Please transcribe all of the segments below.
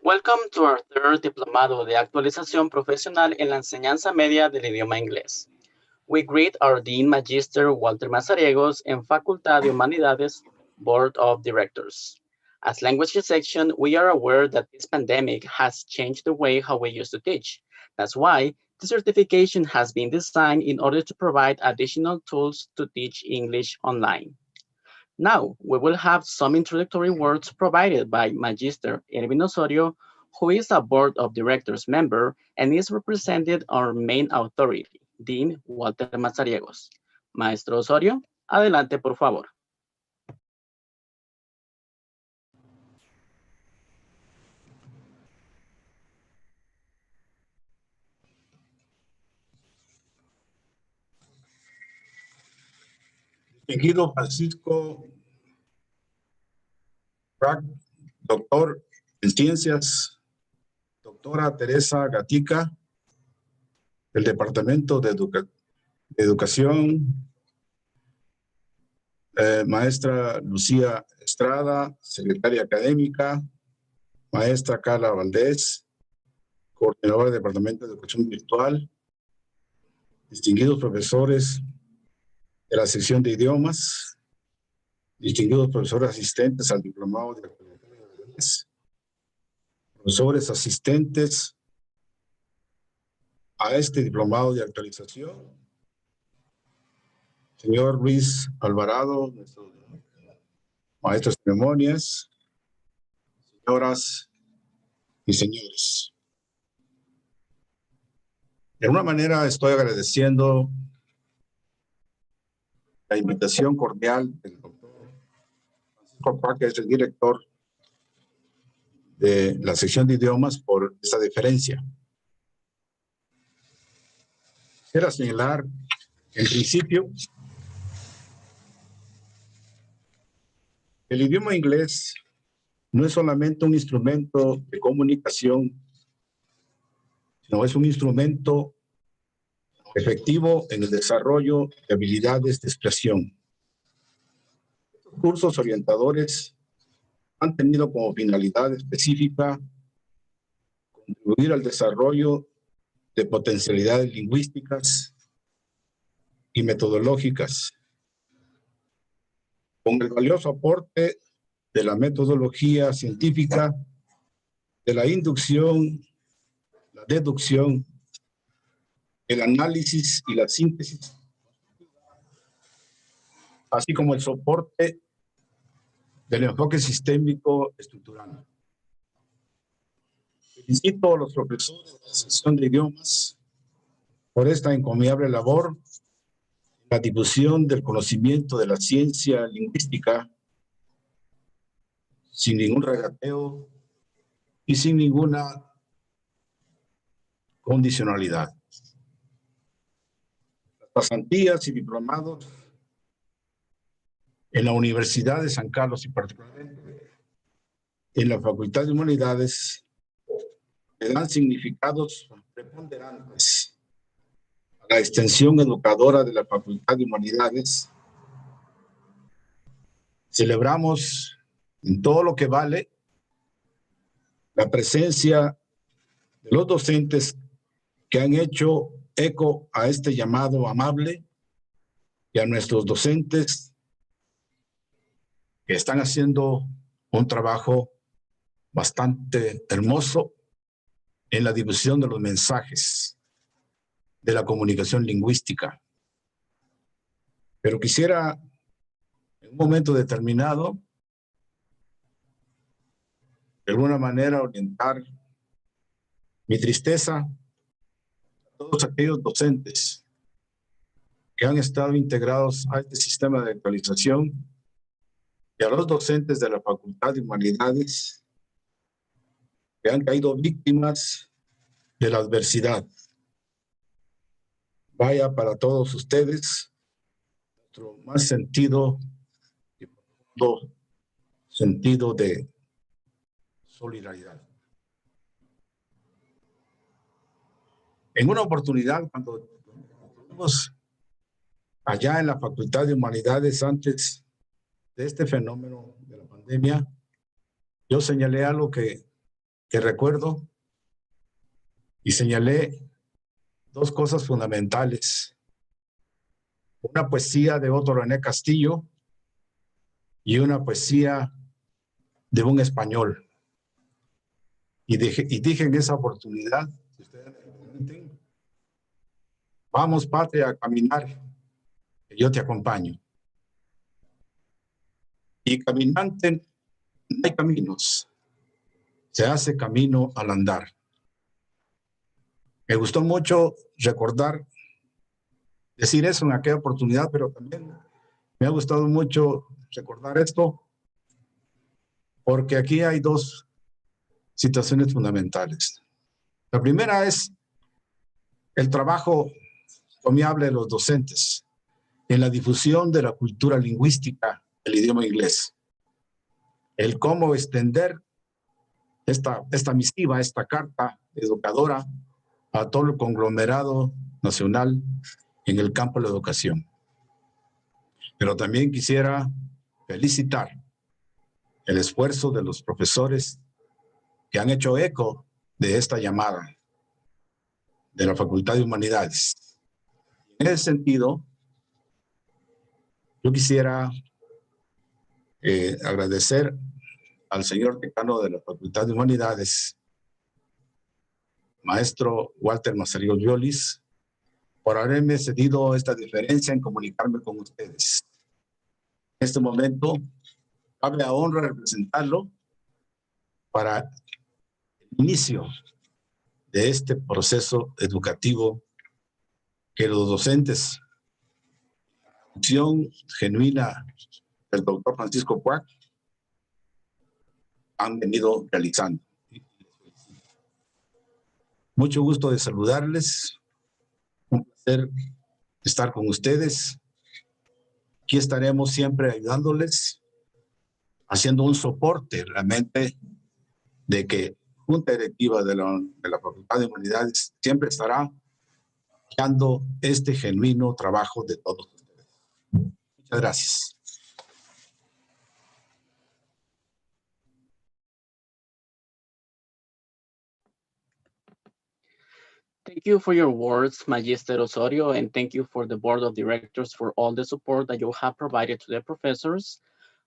Welcome to our third Diplomado de Actualización Profesional en la enseñanza media del idioma inglés. We greet our Dean Magister Walter Mazariegos and Facultad de Humanidades Board of Directors. As language section, we are aware that this pandemic has changed the way how we used to teach. That's why the certification has been designed in order to provide additional tools to teach English online. Now, we will have some introductory words provided by Magister Erwin Osorio, who is a Board of Directors member and is represented our main authority, Dean Walter Mazariegos. Maestro Osorio, adelante, por favor. Distinguido Francisco Brack, doctor en ciencias, doctora Teresa Gatica, del Departamento de Educación, maestra Lucía Estrada, secretaria académica, maestra Carla Valdés, coordinadora del Departamento de Educación Virtual, distinguidos profesores de la sección de idiomas, distinguidos profesores asistentes al Diplomado de Actualización, profesores asistentes a este Diplomado de Actualización, señor Luis Alvarado, nuestro maestro de ceremonias, señoras y señores. De alguna manera estoy agradeciendo la invitación cordial del doctor Francisco Brack, que es el director de la sección de idiomas, por esta deferencia. Quisiera señalar, en principio, el idioma inglés no es solamente un instrumento de comunicación, sino es un instrumento efectivo en el desarrollo de habilidades de expresión. Estos cursos orientadores han tenido como finalidad específica contribuir al desarrollo de potencialidades lingüísticas y metodológicas, con el valioso aporte de la metodología científica, de la inducción, la deducción, el análisis y la síntesis, así como el soporte del enfoque sistémico estructural. Felicito a los profesores de la sección de idiomas por esta encomiable labor, la difusión del conocimiento de la ciencia lingüística sin ningún regateo y sin ninguna condicionalidad. Las pasantías y diplomados en la Universidad de San Carlos y particularmente en la Facultad de Humanidades le dan significados preponderantes a la extensión educadora de la Facultad de Humanidades. Celebramos en todo lo que vale la presencia de los docentes que han hecho eco a este llamado amable y a nuestros docentes que están haciendo un trabajo bastante hermoso en la difusión de los mensajes de la comunicación lingüística. Pero quisiera, en un momento determinado, de alguna manera orientar mi tristeza a todos aquellos docentes que han estado integrados a este sistema de actualización y a los docentes de la Facultad de Humanidades que han caído víctimas de la adversidad. Vaya para todos ustedes nuestro más sentido de solidaridad. En una oportunidad, cuando estuvimos allá en la Facultad de Humanidades antes de este fenómeno de la pandemia, yo señalé algo que que recuerdo y señalé dos cosas fundamentales. Una poesía de Otto René Castillo y una poesía de un español. Y dije en esa oportunidad, si ustedes me permiten, vamos, patria, a caminar, que yo te acompaño. Y caminante no hay caminos, se hace camino al andar. Me gustó mucho recordar, decir eso en aquella oportunidad, pero también me ha gustado mucho recordar esto, porque aquí hay dos situaciones fundamentales. La primera es el trabajo encomiable de los docentes en la difusión de la cultura lingüística del idioma inglés. El cómo extender esta misiva, esta carta educadora a todo el conglomerado nacional en el campo de la educación. Pero también quisiera felicitar el esfuerzo de los profesores que han hecho eco de esta llamada de la Facultad de Humanidades. En ese sentido, yo quisiera agradecer al señor decano de la Facultad de Humanidades, maestro Walter Mazariegos Violis, por haberme cedido esta diferencia en comunicarme con ustedes. En este momento, cabe la honra representarlo para el inicio de este proceso educativo que los docentes, función genuina del doctor Francisco Cuac, han venido realizando. Mucho gusto de saludarles, un placer estar con ustedes. Aquí estaremos siempre ayudándoles, haciendo un soporte realmente de que Junta Directiva de la Facultad de Humanidades siempre estará dando este genuino trabajo de todos ustedes. Muchas gracias. Thank you for your words, Magister Osorio, and thank you for the Board of Directors for all the support that you have provided to the professors.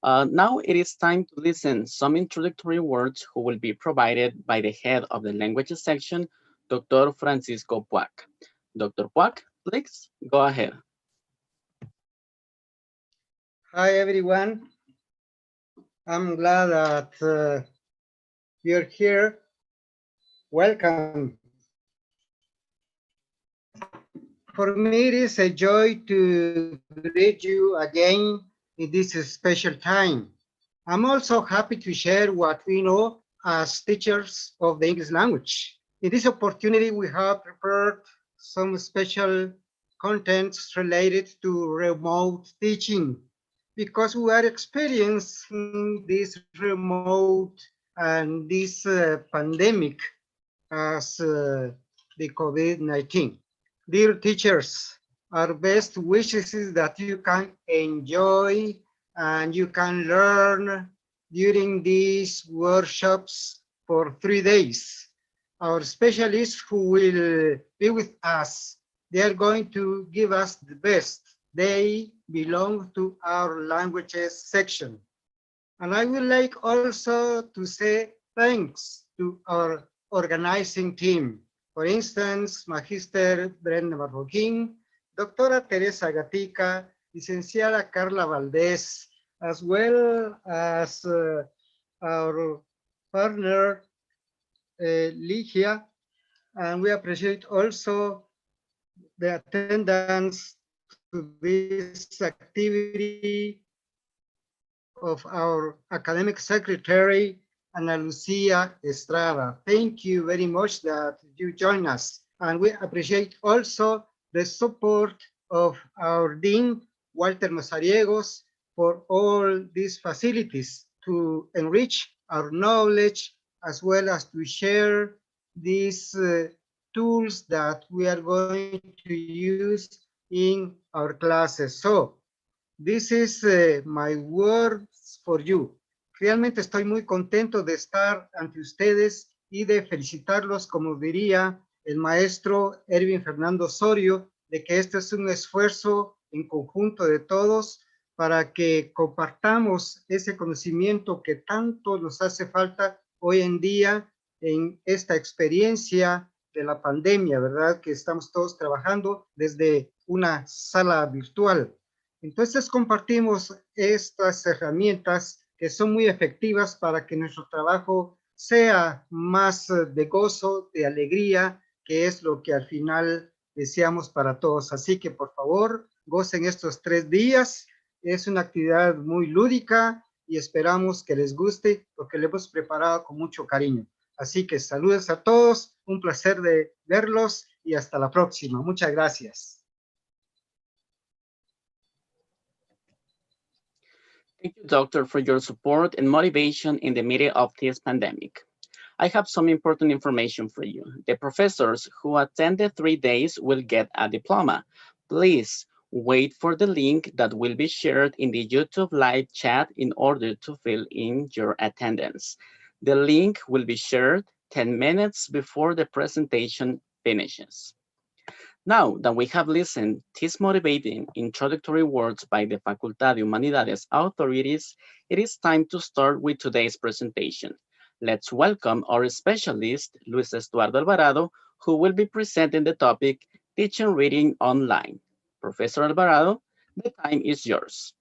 Now it is time to listen some introductory words who will be provided by the head of the languages section, Dr. Francisco Puac. Dr. Puac, please go ahead. Hi, everyone. I'm glad that you're here. Welcome. For me, it is a joy to greet you again in this special time. I'm also happy to share what we know as teachers of the English language. In this opportunity, we have prepared some special contents related to remote teaching, because we are experiencing this remote and this pandemic as the COVID-19. Dear teachers, our best wishes is that you can enjoy and you can learn during these workshops for 3 days. Our specialists who will be with us, they are going to give us the best. They belong to our languages section. And I would like also to say thanks to our organizing team. For instance, Magister Brenda Marroquín, Doctora Teresa Gatica, Licenciada Carla Valdés, as well as our partner, Ligia. And we appreciate also the attendance to this activity of our academic secretary, Ana Lucia Estrada. Thank you very much that you join us. And we appreciate also the support of our Dean, Walter Mazariegos, for all these facilities to enrich our knowledge, as well as to share these tools that we are going to use in our classes. So, this is my words for you. Realmente estoy muy contento de estar ante ustedes y de felicitarlos, como diría el maestro Erwin Fernando Osorio, de que este es un esfuerzo en conjunto de todos para que compartamos ese conocimiento que tanto nos hace falta hoy en día en esta experiencia de la pandemia, ¿verdad? Que estamos todos trabajando desde una sala virtual. Entonces compartimos estas herramientas que son muy efectivas para que nuestro trabajo sea más de gozo, de alegría, que es lo que al final deseamos para todos. Así que por favor, gocen estos 3 días. Es una actividad muy lúdica y esperamos que les guste porque le hemos preparado con mucho cariño. Así que saludos a todos, un placer de verlos y hasta la próxima. Muchas gracias. Thank you, Doctor, for your support and motivation in the middle of this pandemic. I have some important information for you. The professors who attend the 3 days will get a diploma. Please wait for the link that will be shared in the YouTube live chat in order to fill in your attendance. The link will be shared 10 minutes before the presentation finishes. Now that we have listened to these motivating introductory words by the Facultad de Humanidades authorities, it is time to start with today's presentation. Let's welcome our specialist, Luis Estuardo Alvarado, who will be presenting the topic, Teaching Reading Online. Professor Alvarado, the time is yours.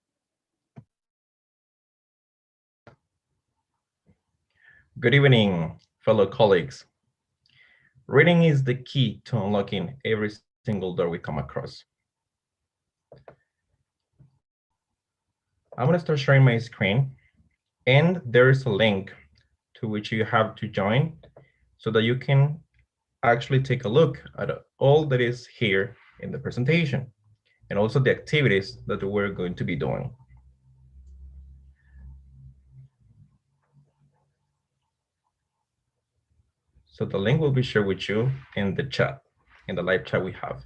Good evening, fellow colleagues. Reading is the key to unlocking every single door we come across. I'm going to start sharing my screen, and there is a link to which you have to join so that you can actually take a look at all that is here in the presentation and also the activities that we're going to be doing. So the link will be shared with you in the chat, in the live chat we have.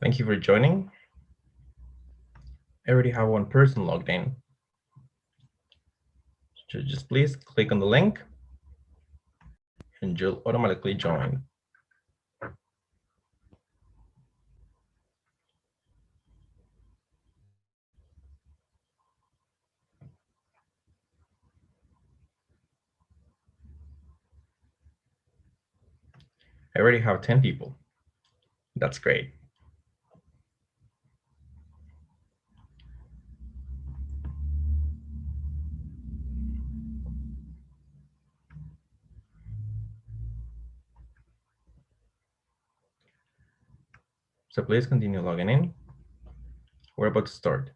Thank you for joining. I already have one person logged in. So just please click on the link and you'll automatically join. I already have 10 people. That's great. So please continue logging in. We're about to start.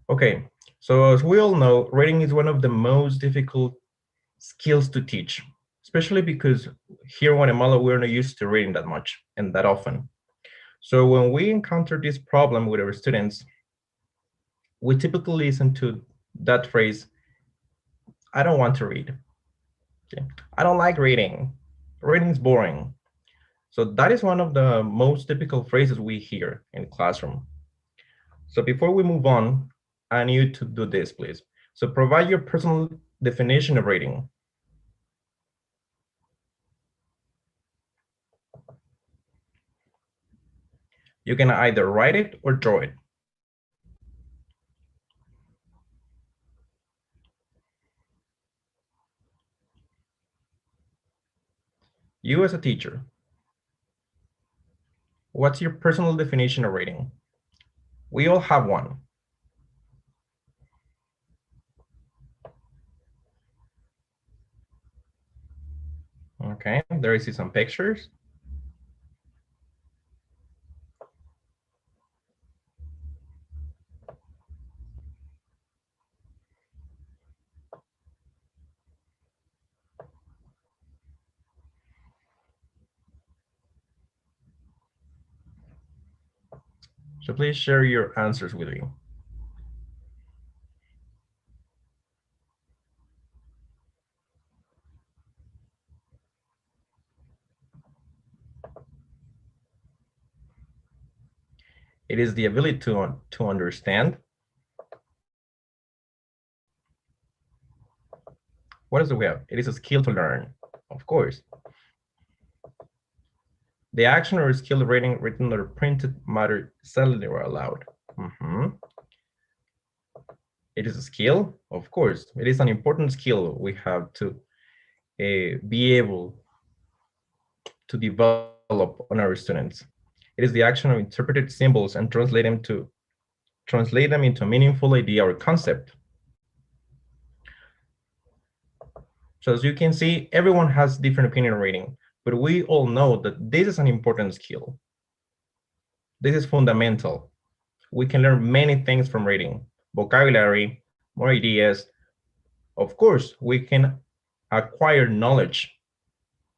Okay, so as we all know, reading is one of the most difficult skills to teach, especially because here in Guatemala, we're not used to reading that much and that often. So when we encounter this problem with our students, we typically listen to that phrase, I don't want to read. Okay. I don't like reading. Reading is boring. So that is one of the most typical phrases we hear in classroom. So before we move on, I need you to do this, please. So provide your personal definition of reading. You can either write it or draw it. You as a teacher, what's your personal definition of reading? We all have one. Okay, there you see some pictures. So please share your answers with me. It is the ability to understand. What else do we have? It is a skill to learn, of course. The action or skill of reading written or printed matter silently or aloud. It is a skill, of course. It is an important skill we have to be able to develop on our students. It is the action of interpreted symbols and translate them into a meaningful idea or concept. So as you can see, everyone has different opinion on reading, but we all know that this is an important skill. This is fundamental. We can learn many things from reading, vocabulary, more ideas. Of course, we can acquire knowledge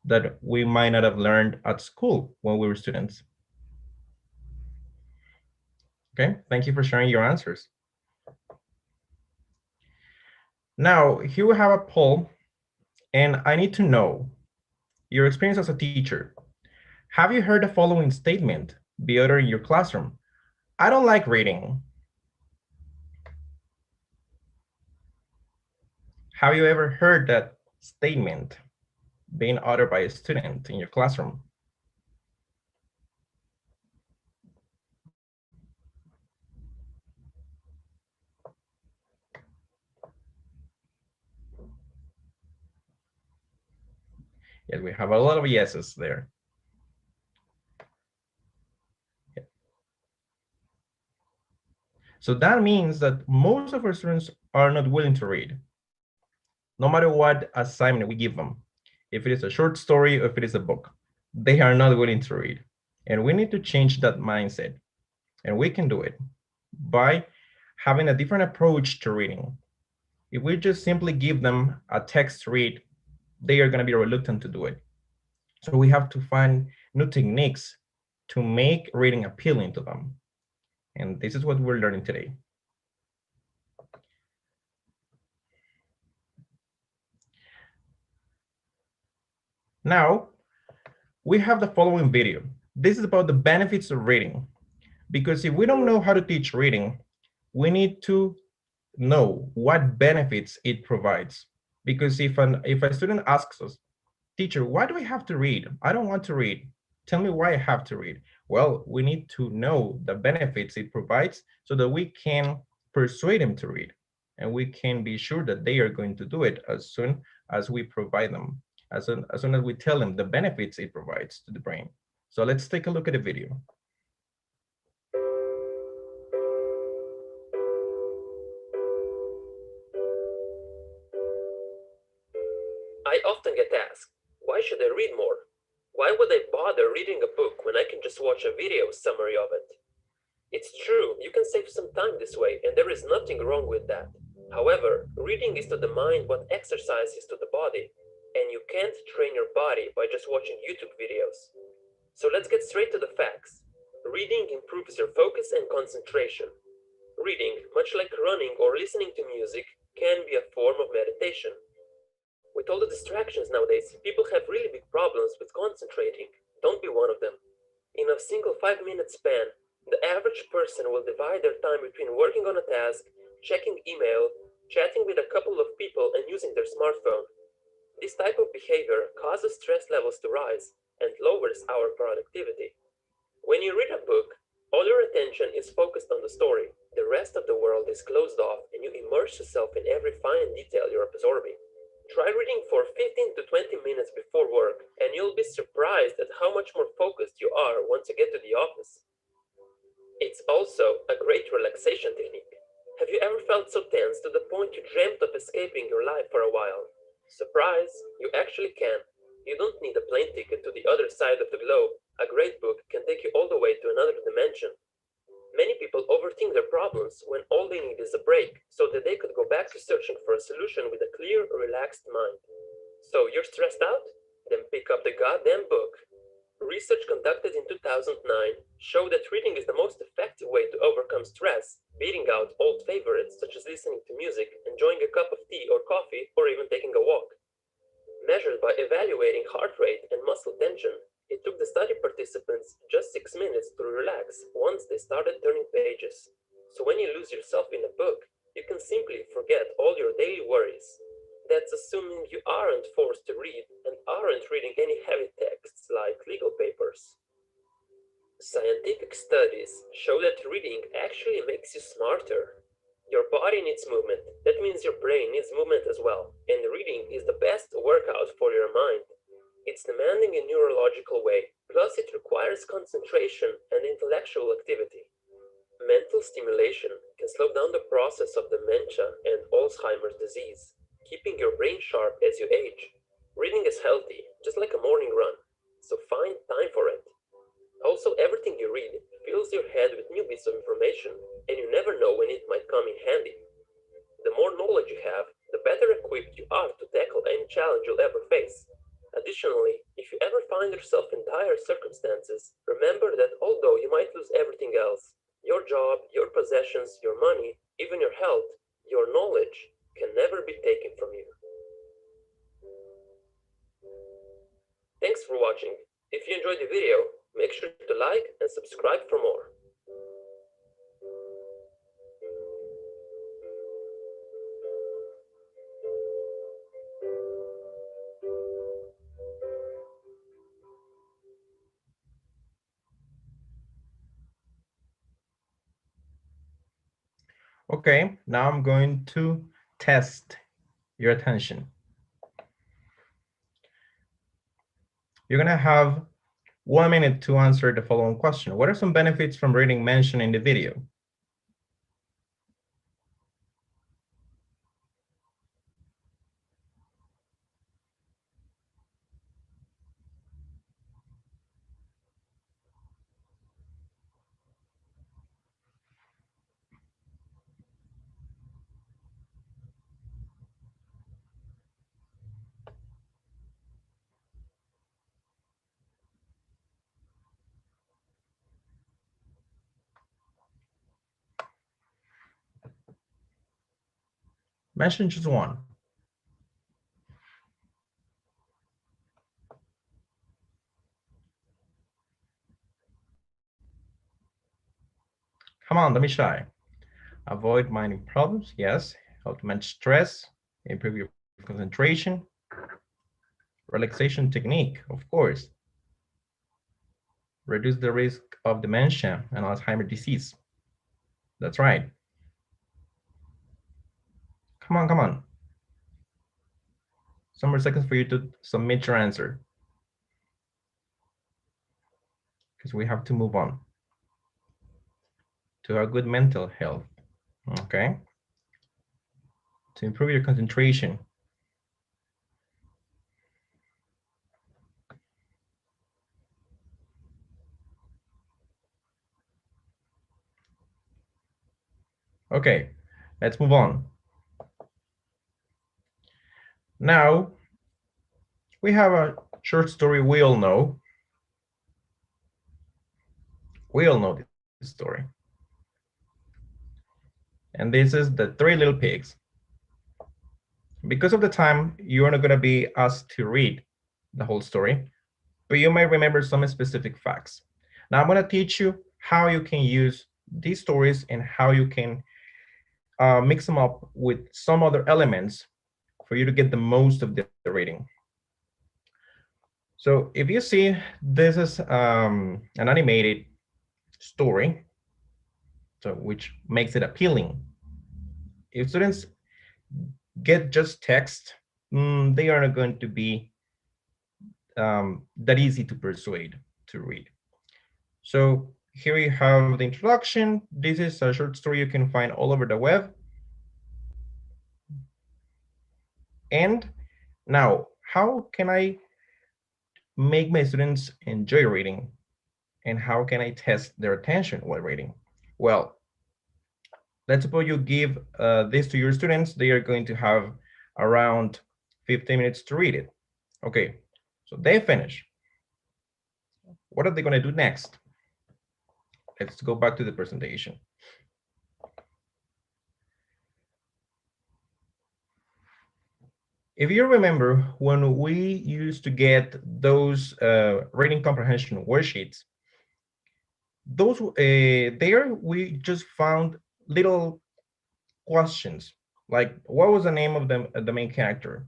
that we might not have learned at school when we were students. Okay, thank you for sharing your answers. Now, here we have a poll, and I need to know your experience as a teacher. Have you heard the following statement be uttered in your classroom? I don't like reading. Have you ever heard that statement being uttered by a student in your classroom? Yes, we have a lot of yeses there. Yeah. So that means that most of our students are not willing to read, no matter what assignment we give them. If it is a short story or if it is a book, they are not willing to read. And we need to change that mindset. And we can do it by having a different approach to reading. If we just simply give them a text to read, they are going to be reluctant to do it. So we have to find new techniques to make reading appealing to them. And this is what we're learning today. Now, we have the following video. This is about the benefits of reading. Because if we don't know how to teach reading, we need to know what benefits it provides. Because if a student asks us, teacher, why do I have to read? I don't want to read. Tell me why I have to read. Well, we need to know the benefits it provides so that we can persuade them to read. And we can be sure that they are going to do it as soon as we provide them, as soon as we tell them the benefits it provides to the brain. So let's take a look at the video. I often get asked, why should I read more? Why would I bother reading a book when I can just watch a video summary of it? It's true, you can save some time this way, and there is nothing wrong with that. However, reading is to the mind what exercise is to the body, and you can't train your body by just watching YouTube videos. So let's get straight to the facts. Reading improves your focus and concentration. Reading, much like running or listening to music, can be a form of meditation. With all the distractions nowadays, people have really big problems with concentrating. Don't be one of them. In a single 5-minute span, the average person will divide their time between working on a task, checking email, chatting with a couple of people, and using their smartphone. This type of behavior causes stress levels to rise and lowers our productivity. When you read a book, all your attention is focused on the story. The rest of the world is closed off, and you immerse yourself in every fine detail you're absorbing. Try reading for 15 to 20 minutes before work, and you'll be surprised at how much more focused you are once you get to the office. It's also a great relaxation technique. Have you ever felt so tense to the point you dreamt of escaping your life for a while? Surprise, you actually can. You don't need a plane ticket to the other side of the globe. A great book can take you all the way to another dimension. Many people overthink their problems when all they need is a break so that they could go back to searching for a solution with a clear, relaxed mind. So you're stressed out? Then pick up the goddamn book. Research conducted in 2009 showed that reading is the most effective way to overcome stress, beating out old favorites such as listening to music, enjoying a cup of tea or coffee, or even taking a walk. Measured by evaluating heart rate and muscle tension, it took the study participants just 6 minutes to relax once they started turning pages. So when you lose yourself in a book, you can simply forget all your daily worries. That's assuming you aren't forced to read and aren't reading any heavy texts like legal papers. Scientific studies show that reading actually makes you smarter. Your body needs movement. That means your brain needs movement as well. And reading is the best workout for your mind. It's demanding in a neurological way, plus it requires concentration and intellectual activity. Mental stimulation can slow down the process of dementia and Alzheimer's disease, keeping your brain sharp as you age. Reading is healthy, just like a morning run, so find time for it. Also, everything you read fills your head with new bits of information, and you never know when it might come in handy. The more knowledge you have, the better equipped you are to tackle any challenge you'll ever face. Additionally, if you ever find yourself in dire circumstances, remember that although you might lose everything else, your job, your possessions, your money, even your health, your knowledge can never be taken from you. Thanks for watching. If you enjoyed the video, make sure to like and subscribe for more. Okay, now I'm going to test your attention. You're gonna have 1 minute to answer the following question. What are some benefits from reading mentioned in the video? Mention just one. Come on, don't be shy. Avoid minding problems, yes. Help to manage stress, improve your concentration. Relaxation technique, of course. Reduce the risk of dementia and Alzheimer's disease. That's right. Come on, come on. Some more seconds for you to submit your answer, because we have to move on to our good mental health, okay? To improve your concentration. Okay, let's move on. Now, we have a short story we all know. We all know this story. And this is The Three Little Pigs. Because of the time, you're not going to be asked to read the whole story, but you may remember some specific facts. Now I'm going to teach you how you can use these stories and how you can mix them up with some other elements for you to get the most of the reading. So if you see, this is an animated story, so which makes it appealing. If students get just text, they are not going to be that easy to persuade to read. So here we have the introduction. This is a short story you can find all over the web. And now, how can I make my students enjoy reading? And how can I test their attention while reading? Well, let's suppose you give this to your students. They are going to have around 15 minutes to read it. Okay, so they finish. What are they going to do next? Let's go back to the presentation. If you remember, when we used to get those reading comprehension worksheets, those there we just found little questions like, what was the name of the main character?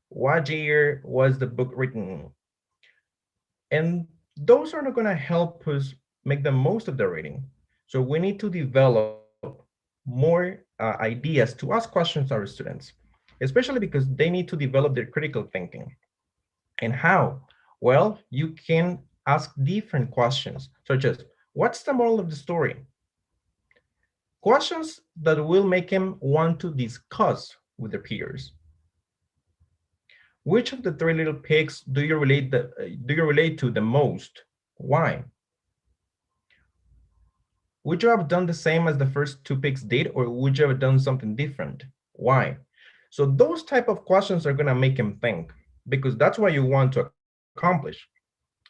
What year was the book written? And those are not going to help us make the most of the reading. So we need to develop more ideas to ask questions to our students, especially because they need to develop their critical thinking. And how? Well, you can ask different questions, such as, what's the moral of the story? Questions that will make them want to discuss with their peers. Which of the three little pigs do you relate to the most? Why? Would you have done the same as the first two pigs did, or would you have done something different? Why? So those type of questions are going to make them think, because that's what you want to accomplish.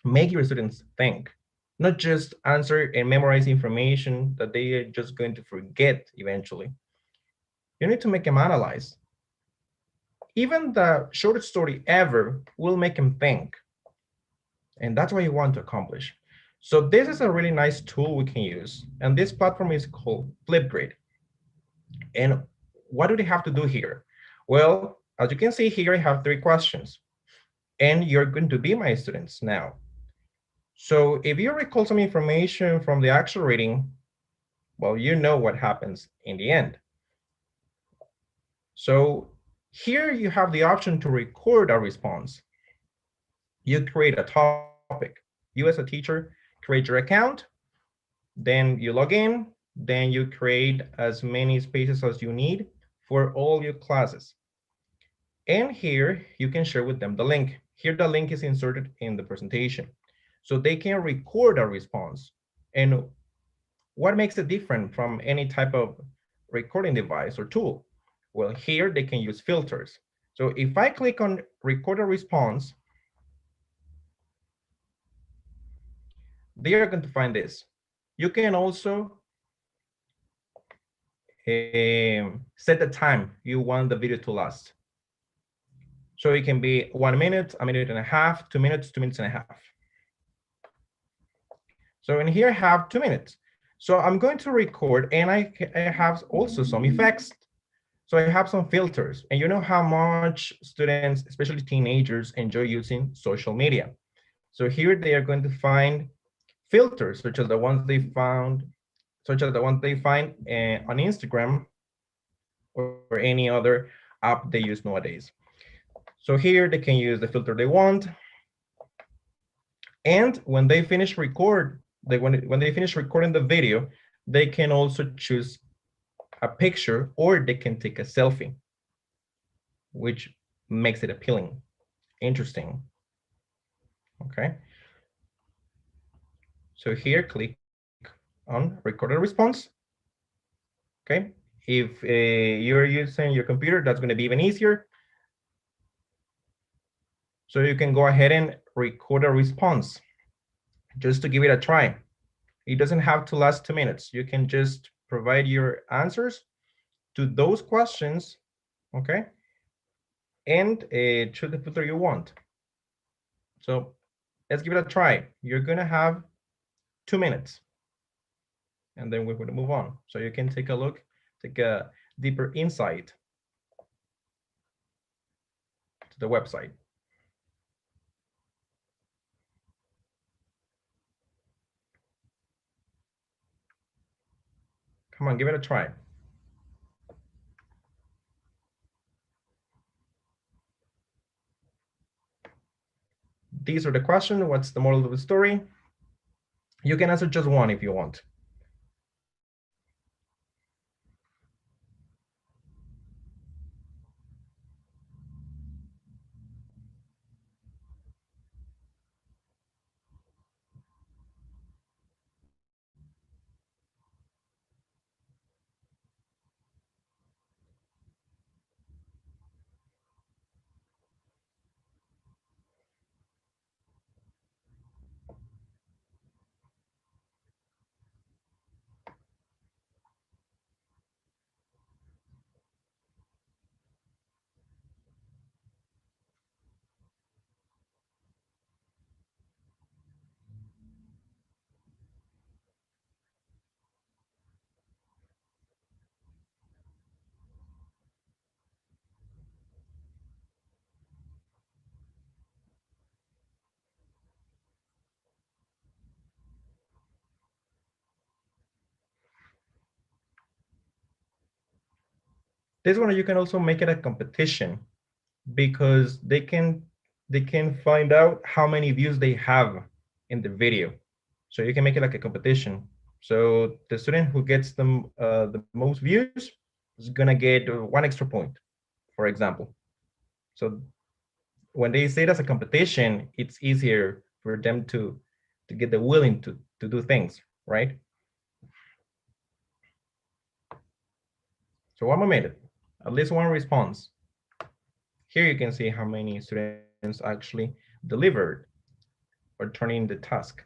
Make your students think, not just answer and memorize information that they are just going to forget eventually. You need to make them analyze. Even the shortest story ever will make them think. And that's what you want to accomplish. So this is a really nice tool we can use. And this platform is called Flipgrid. And what do they have to do here? Well, as you can see here, I have 3 questions. And you're going to be my students now. So if you recall some information from the actual reading, well, you know what happens in the end. So here you have the option to record a response. You create a topic. You as a teacher create your account, then you log in, then you create as many spaces as you need for all your classes. And here you can share with them the link. Here the link is inserted in the presentation. So they can record a response. And what makes it different from any type of recording device or tool? Well, here they can use filters. So if I click on record a response, they are going to find this. You can also set the time you want the video to last. So it can be 1 minute, 1.5 minutes, 2 minutes, 2.5 minutes. So in here I have 2 minutes. So I'm going to record, and I have also some effects. So I have some filters, and you know how much students, especially teenagers, enjoy using social media. So here they are going to find filters, such as the ones they find on Instagram or any other app they use nowadays. So here they can use the filter they want. And when they finish when they finish recording the video, they can also choose a picture, or they can take a selfie, which makes it appealing, interesting. Okay. So here, click on record a response. Okay. If you're using your computer, that's going to be even easier. So you can go ahead and record a response just to give it a try. It doesn't have to last 2 minutes. You can just provide your answers to those questions, okay? And choose the filter you want. So let's give it a try. You're gonna have 2 minutes, and then we're gonna move on. So you can take a look, take a deeper insight to the website. Come on, give it a try. These are the questions. What's the moral of the story? You can answer just one if you want. This one you can also make it a competition because they can find out how many views they have in the video. So you can make it like a competition. So the student who gets the most views is gonna get 1 extra point, for example. So when they say it as a competition, it's easier for them to get the willing to do things, right? So 1 more minute, at least one response. Here you can see how many students actually delivered or turning in the task.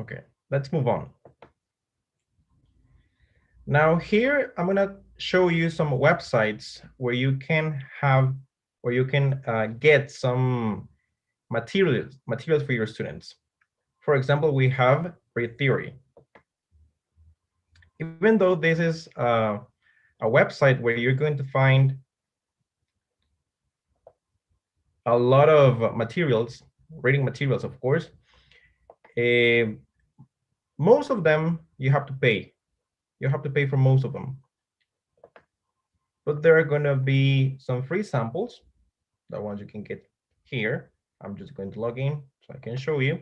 Okay, let's move on. Now here, I'm gonna show you some websites where you can get some materials for your students. For example, we have Read Theory. Even though this is a website where you're going to find a lot of materials, reading materials, of course, most of them you have to pay. You have to pay for most of them. But there are going to be some free samples, the ones you can get here. I'm just going to log in so I can show you.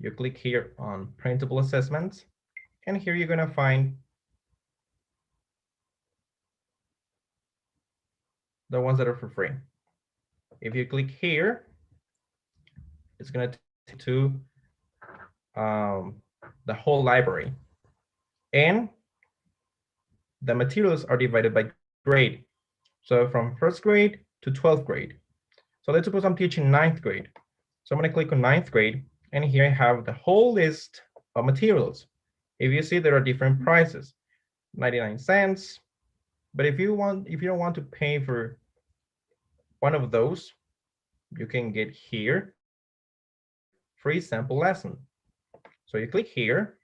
You click here on printable assessments, and here you're going to find the ones that are for free. If you click here, it's going to take you to the whole library. And the materials are divided by grade. So from 1st grade to 12th grade. So let's suppose I'm teaching 9th grade. So I'm going to click on 9th grade, and here I have the whole list of materials. If you see, there are different prices, 99 cents. But if you don't want to pay for one of those, you can get here free sample lesson. So you click here,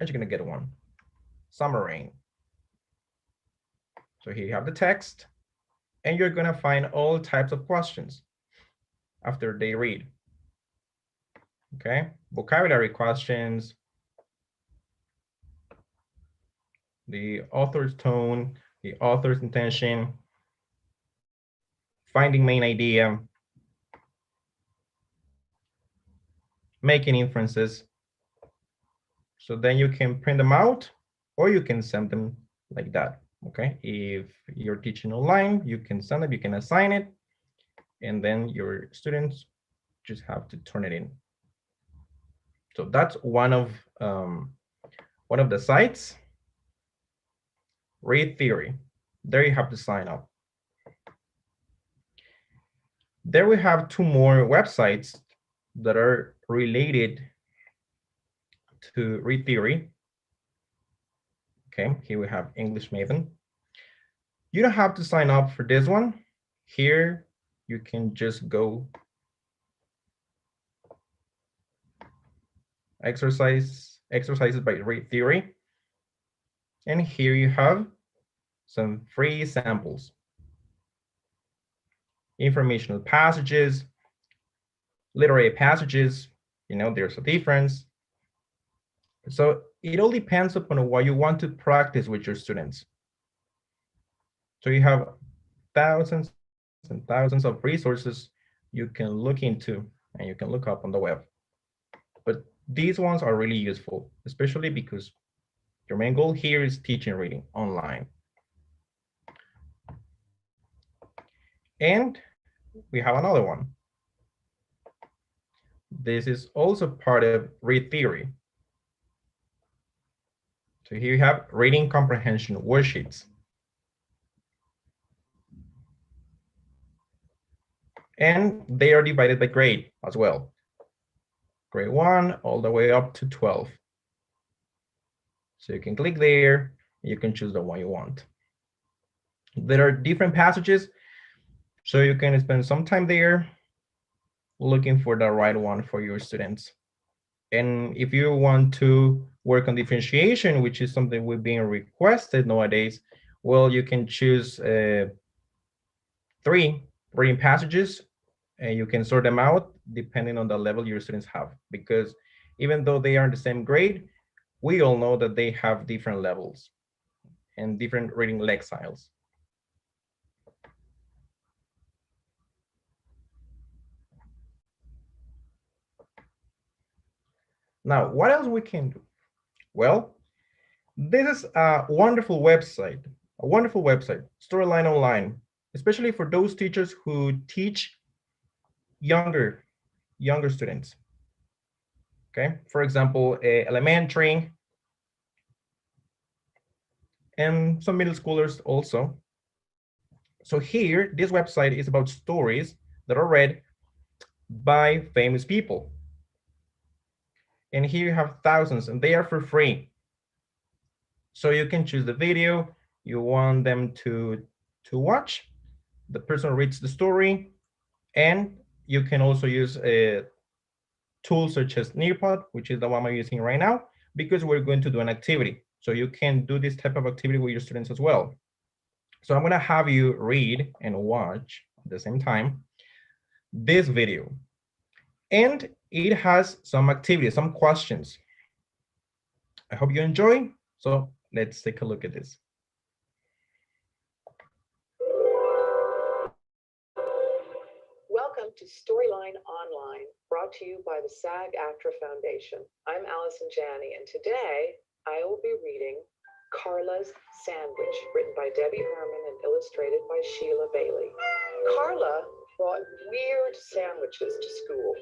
and you're going to get one summary. So here you have the text, and you're going to find all types of questions after they read. Okay, vocabulary questions, the author's tone, the author's intention, finding main idea, making inferences. So then you can print them out, or you can send them like that. Okay, if you're teaching online, you can send it, you can assign it, and then your students just have to turn it in. So that's one of the sites. Read Theory. There you have to sign up. There we have 2 more websites that are related to Read Theory. Okay, here we have English Maven. You don't have to sign up for this one. Here you can just go exercises by Read Theory. And here you have some free samples. Informational passages, literary passages, there's a difference. So it all depends upon what you want to practice with your students. So you have thousands and thousands of resources you can look into and you can look up on the web. But these ones are really useful, especially because your main goal here is teaching reading online. And we have another one. This is also part of Read Theory. So here you have reading comprehension worksheets. And they are divided by grade as well. Grade 1 all the way up to 12. So you can click there, you can choose the one you want. There are different passages, so you can spend some time there looking for the right one for your students. And if you want to work on differentiation, which is something we're being requested nowadays, well, you can choose 3 reading passages, and you can sort them out depending on the level your students have. Because even though they are in the same grade, we all know that they have different levels and different reading leg styles. Now, what else we can do? Well, this is a wonderful website, Storyline Online, especially for those teachers who teach younger students. Okay, for example, elementary and some middle schoolers also. So here, this website is about stories that are read by famous people. And here you have thousands, and they are for free. So you can choose the video you want them to watch. The person reads the story, and you can also use tools such as Nearpod, which is the one I'm using right now, because we're going to do an activity. So you can do this type of activity with your students as well. So I'm going to have you read and watch at the same time this video. And it has some activities, some questions. I hope you enjoy. So let's take a look at this. Welcome to Storyline Online, brought to you by the SAG-AFTRA Foundation. I'm Allison Janney, and today I will be reading Carla's Sandwich, written by Debbie Herman and illustrated by Sheila Bailey. Carla brought weird sandwiches to school.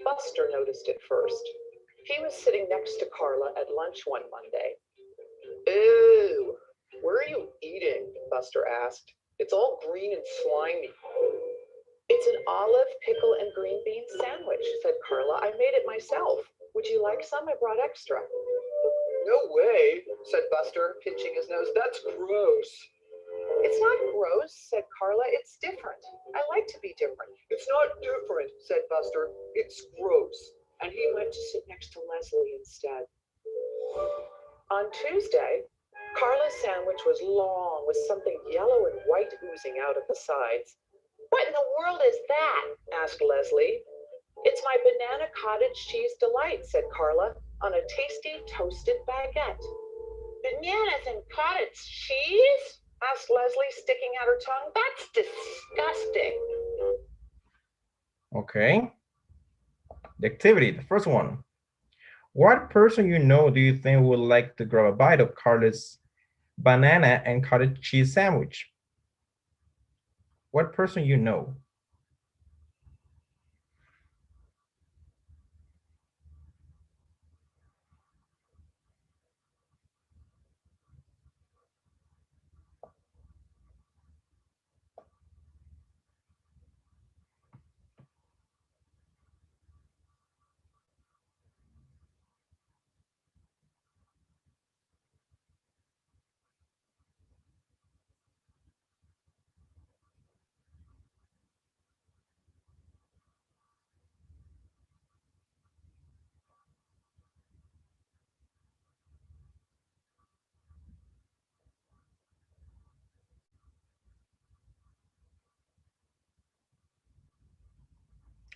Buster noticed it first. He was sitting next to Carla at lunch one Monday. Ew, where are you eating? Buster asked. It's all green and slimy. It's an olive, pickle, and green bean sandwich, said Carla. I made it myself. Would you like some? I brought extra. No way, said Buster, pinching his nose. That's gross. It's not gross, said Carla. It's different. I like to be different. It's not different, said Buster. It's gross. And he went to sit next to Leslie instead. On Tuesday, Carla's sandwich was long with something yellow and white oozing out of the sides. What in the world is that? Asked Leslie. It's my banana cottage cheese delight, said Carla, on a tasty toasted baguette. Bananas and cottage cheese? Asked Leslie, sticking out her tongue. That's disgusting. Okay. The activity, the first one. What person you know do you think would like to grab a bite of Carla's banana and cottage cheese sandwich? What person you know?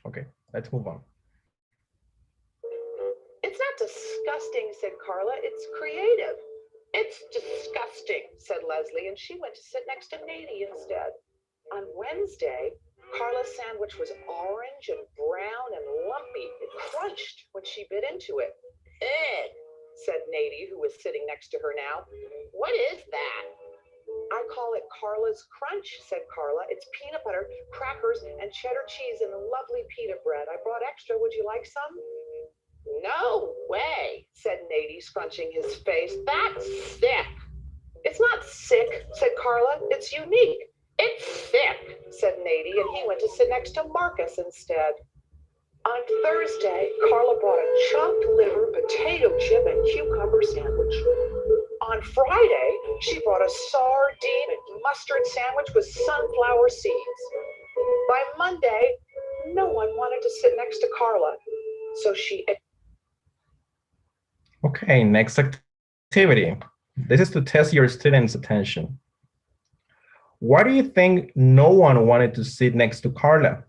Okay, let's move on. It's not disgusting, said Carla. It's creative. It's disgusting, said Leslie, and she went to sit next to Nadie instead. On Wednesday, Carla's sandwich was orange and brown and lumpy. It crunched when she bit into it. Ugh, said Nadie, who was sitting next to her now. What is that? I call it Carla's Crunch, said Carla. It's peanut butter, crackers, and cheddar cheese and lovely pita bread. I brought extra. Would you like some? No way, said Nady, scrunching his face. That's sick. It's not sick, said Carla. It's unique. It's sick, said Nady, and he went to sit next to Marcus instead. On Thursday, Carla brought a chopped liver, potato chip, and cucumber sandwich. On Friday, she brought a sardine and mustard sandwich with sunflower seeds. By Monday, no one wanted to sit next to Carla, so she... Okay, next activity. This is to test your students' attention. Why do you think no one wanted to sit next to Carla?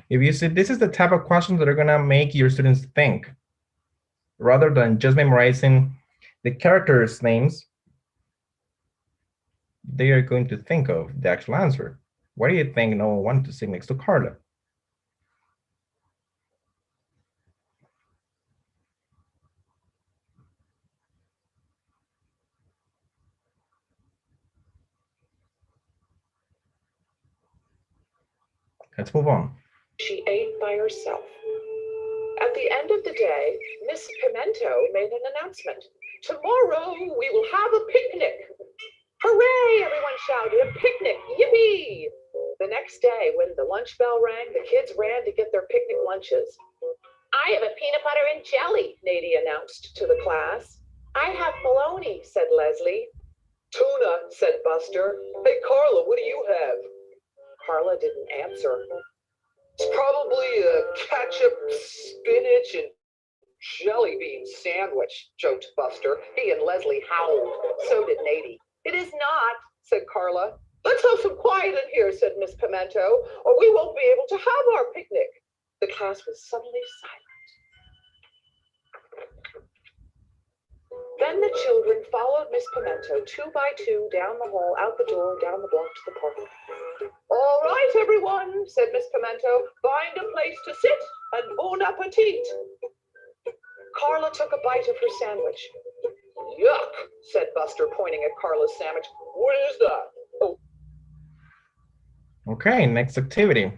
If you see, this is the type of questions that are gonna make your students think. Rather than just memorizing the characters' names, they are going to think of the actual answer. Why do you think no one wanted to sit next to Carla? Let's move on. She ate by herself. At the end of the day, Miss Pimento made an announcement. Tomorrow we will have a picnic. Hooray, everyone shouted, a picnic, yippee! The next day, when the lunch bell rang, the kids ran to get their picnic lunches. I have a peanut butter and jelly, Nady announced to the class. I have bologna, said Leslie. Tuna, said Buster. Hey, Carla, what do you have? Carla didn't answer. It's probably a ketchup, spinach, and jelly bean sandwich, joked Buster. He and Leslie howled. So did Nady. It is not, said Carla. Let's have some quiet in here, said Miss Pimento, or we won't be able to have our picnic. The class was suddenly silent. Then the children followed Miss Pimento 2 by 2 down the hall, out the door, down the block to the park. All right, everyone, said Miss Pimento, find a place to sit and bon appetit. Carla took a bite of her sandwich. Yuck, said Buster, pointing at Carla's sandwich. What is that? Oh. Okay, next activity.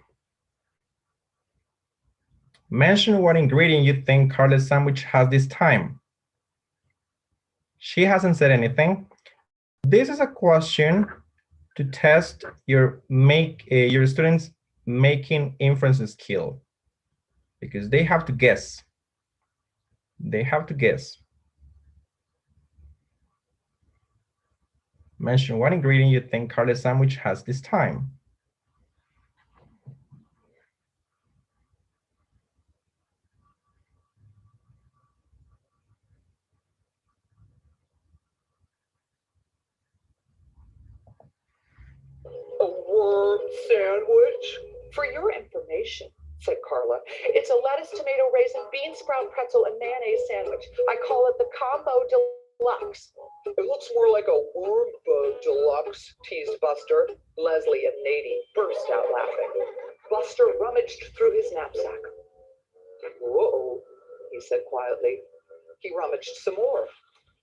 Mention what ingredient you think Carla's sandwich has this time. She hasn't said anything. This is a question to test your students' making inference skill, because they have to guess. They have to guess. Mention what ingredient you think Carla's sandwich has this time. A worm sandwich? For your information, said Carla, it's a lettuce, tomato, raisin, bean sprout, pretzel, and mayonnaise sandwich. I call it the combo deluxe. It looks more like a worm deluxe, teased Buster. Leslie and Nady burst out laughing. Buster rummaged through his knapsack. Whoa, he said quietly. He rummaged some more.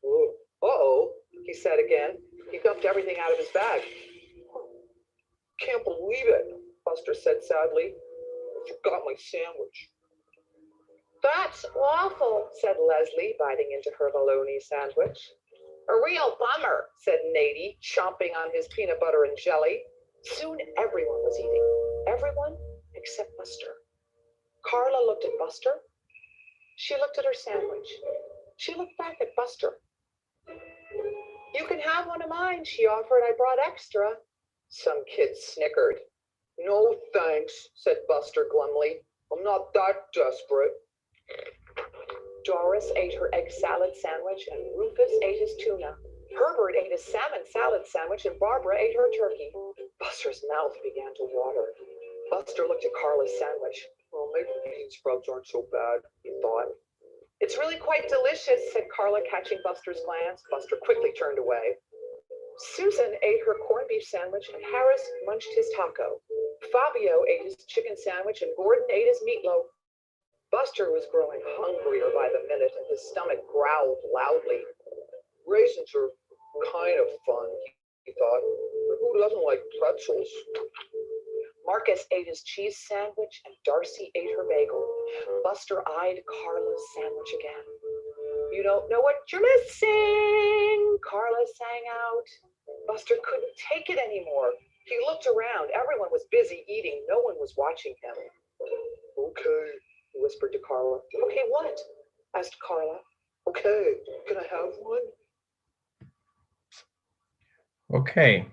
Uh-oh, he said again. He dumped everything out of his bag. Can't believe it, Buster said sadly. Forgot my sandwich. That's awful, said Leslie, biting into her bologna sandwich. A real bummer, said Nady, chomping on his peanut butter and jelly. Soon everyone was eating. Everyone except Buster. Carla looked at Buster. She looked at her sandwich. She looked back at Buster. You can have one of mine, she offered. I brought extra. Some kids snickered. No thanks, said Buster glumly. I'm not that desperate. Doris ate her egg salad sandwich and Rufus ate his tuna. Herbert ate his salmon salad sandwich and Barbara ate her turkey. Buster's mouth began to water. Buster looked at Carla's sandwich. Well, maybe the bean sprouts aren't so bad, he thought. It's really quite delicious, said Carla, catching Buster's glance. Buster quickly turned away. Susan ate her corned beef sandwich and Harris munched his taco. Fabio ate his chicken sandwich and Gordon ate his meatloaf. Buster was growing hungrier by the minute and his stomach growled loudly. Raisins are kind of fun, he thought, but who doesn't like pretzels? Marcus ate his cheese sandwich and Darcy ate her bagel. Buster eyed Carla's sandwich again. You don't know what you're missing, Carla sang out. Buster couldn't take it anymore. He looked around. Everyone was busy eating. No one was watching him. Okay, he whispered to Carla. Okay, what? Asked Carla. Okay, can I have one? Okay.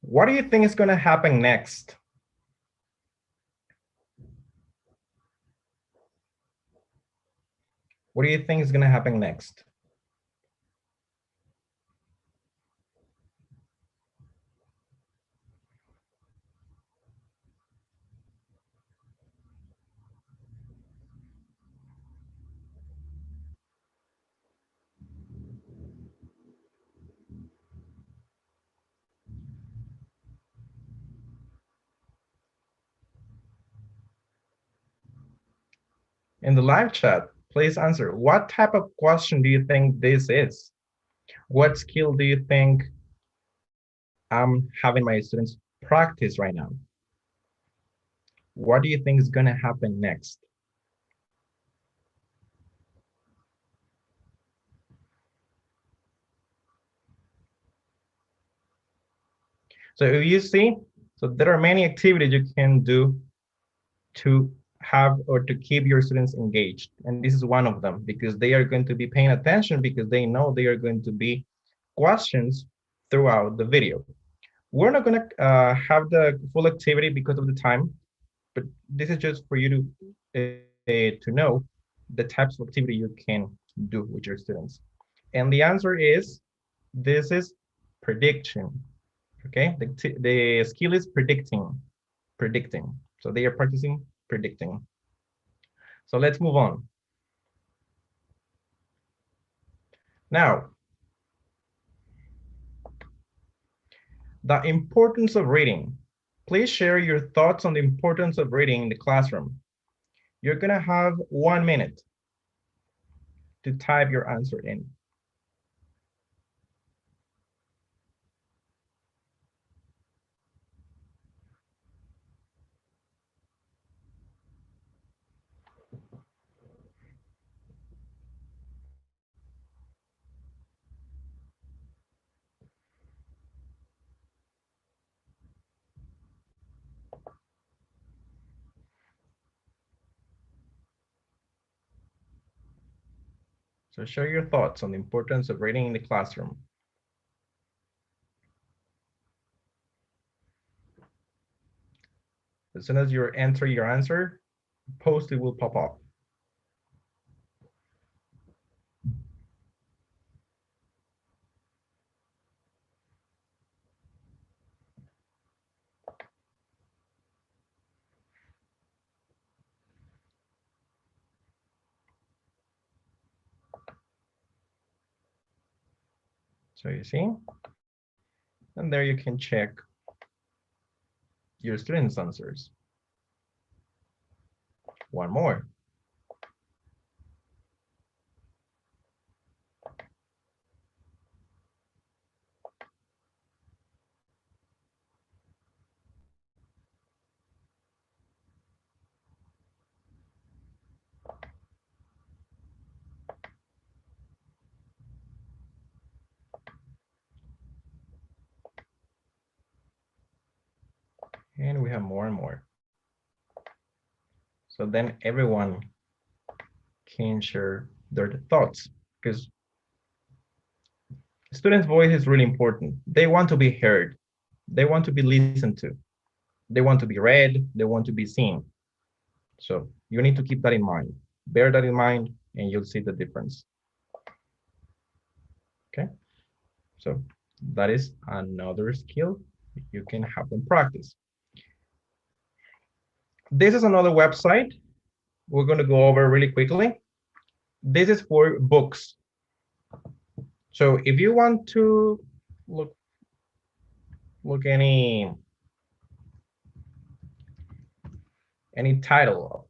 What do you think is going to happen next? What do you think is going to happen next? In the live chat, please answer. What type of question do you think this is? What skill do you think I'm having my students practice right now? What do you think is going to happen next? So if you see, so there are many activities you can do to have or to keep your students engaged. And this is one of them, because they are going to be paying attention, because they know they are going to be questions throughout the video. We're not going to have the full activity because of the time, but this is just for you to know the types of activity you can do with your students. And the answer is, this is prediction. Okay, the skill is predicting. So they are practicing predicting. So let's move on. Now, the importance of reading. Please share your thoughts on the importance of reading in the classroom. You're gonna have 1 minute to type your answer in. So share your thoughts on the importance of reading in the classroom. As soon as you enter your answer, post-it will pop up. So you see, and there you can check your students' answers. One more. And we have more and more. So then everyone can share their thoughts, because students' voice is really important. They want to be heard. They want to be listened to. They want to be read. They want to be seen. So you need to keep that in mind. Bear that in mind, and you'll see the difference. Okay. So that is another skill you can have them practice. This is another website we're going to go over really quickly. This is for books. So if you want to look any title,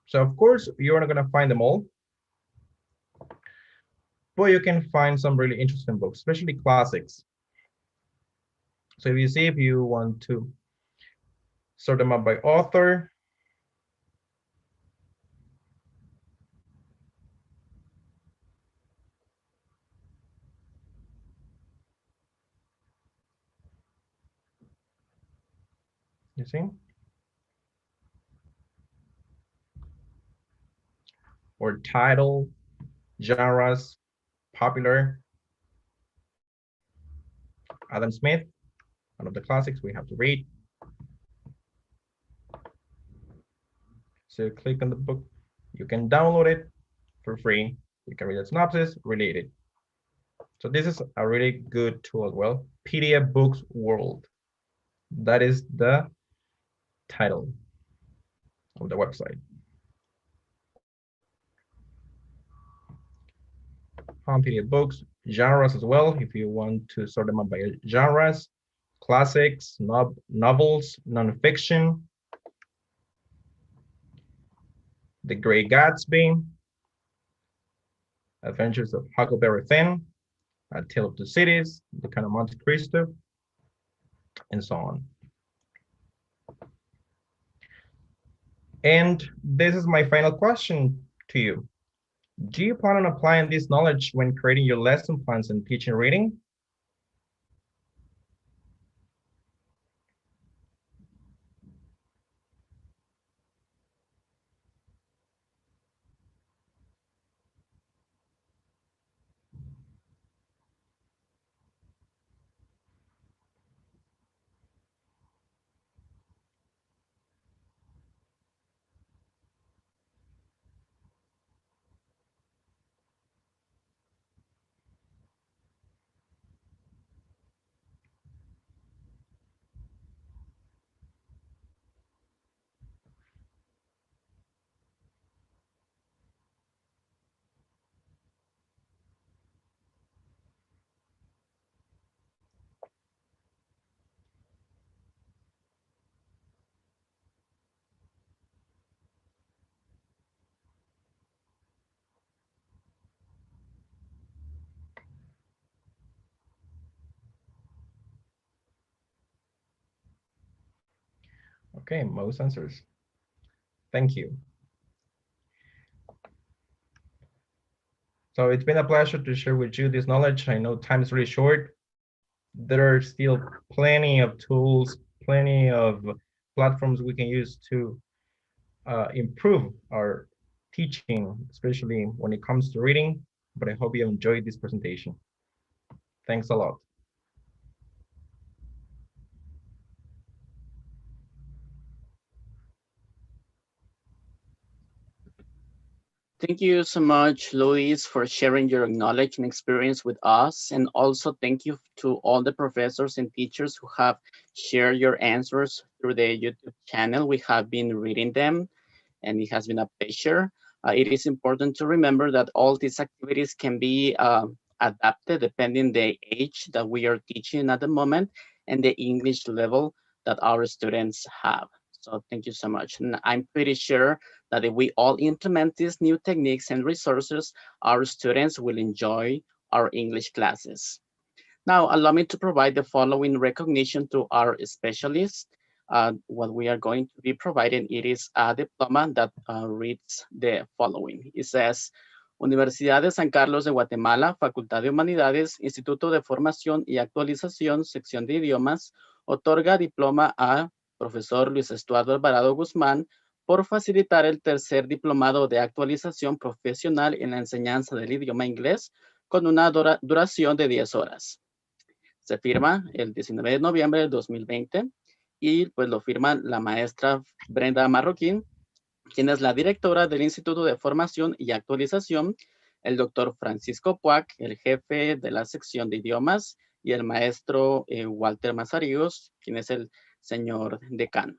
so of course you're not going to find them all, but you can find some really interesting books, especially classics. So if you see, if you want to sort them up by author. You see? Or title, genres, popular. Adam Smith, one of the classics we have to read. So click on the book. You can download it for free. You can read the synopsis, read it. So this is a really good tool as well. PDF Books World. That is the title of the website. PDF books, genres as well, if you want to sort them up by genres, classics, novels, nonfiction, The Great Gatsby, Adventures of Huckleberry Finn, A Tale of Two Cities, The Count of Monte Cristo, and so on. And this is my final question to you. Do you plan on applying this knowledge when creating your lesson plans and teaching reading? Okay, most answers. Thank you. So it's been a pleasure to share with you this knowledge. I know time is really short. There are still plenty of tools, plenty of platforms we can use to improve our teaching, especially when it comes to reading. But I hope you enjoyed this presentation. Thanks a lot. Thank you so much, Luis, for sharing your knowledge and experience with us. And also thank you to all the professors and teachers who have shared your answers through the YouTube channel. We have been reading them, and it has been a pleasure. It is important to remember that all these activities can be adapted depending the age that we are teaching at the moment and the English level that our students have. So thank you so much. And I'm pretty sure that if we all implement these new techniques and resources, our students will enjoy our English classes. Now, allow me to provide the following recognition to our specialists. What we are going to be providing, it is a diploma that reads the following. It says, Universidad de San Carlos de Guatemala, Facultad de Humanidades, Instituto de Formación y Actualización, Sección de Idiomas, otorga diploma a profesor Luis Estuardo Alvarado Guzmán por facilitar el tercer diplomado de actualización profesional en la enseñanza del idioma inglés con una duración de 10 horas. Se firma el 19 de noviembre del 2020 y pues lo firma la maestra Brenda Marroquín, quien es la directora del Instituto de Formación y Actualización, el doctor Francisco Puac, el jefe de la sección de idiomas, y el maestro Walter Mazariegos, quien es el señor decano.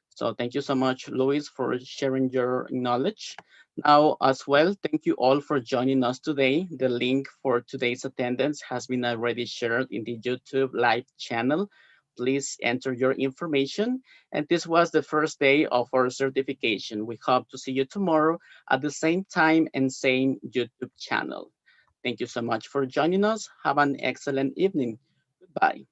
So thank you so much, Luis, for sharing your knowledge. Now, as well, thank you all for joining us today. The link for today's attendance has been already shared in the YouTube live channel. Please enter your information. And this was the first day of our certification. We hope to see you tomorrow at the same time and same YouTube channel. Thank you so much for joining us. Have an excellent evening. Goodbye.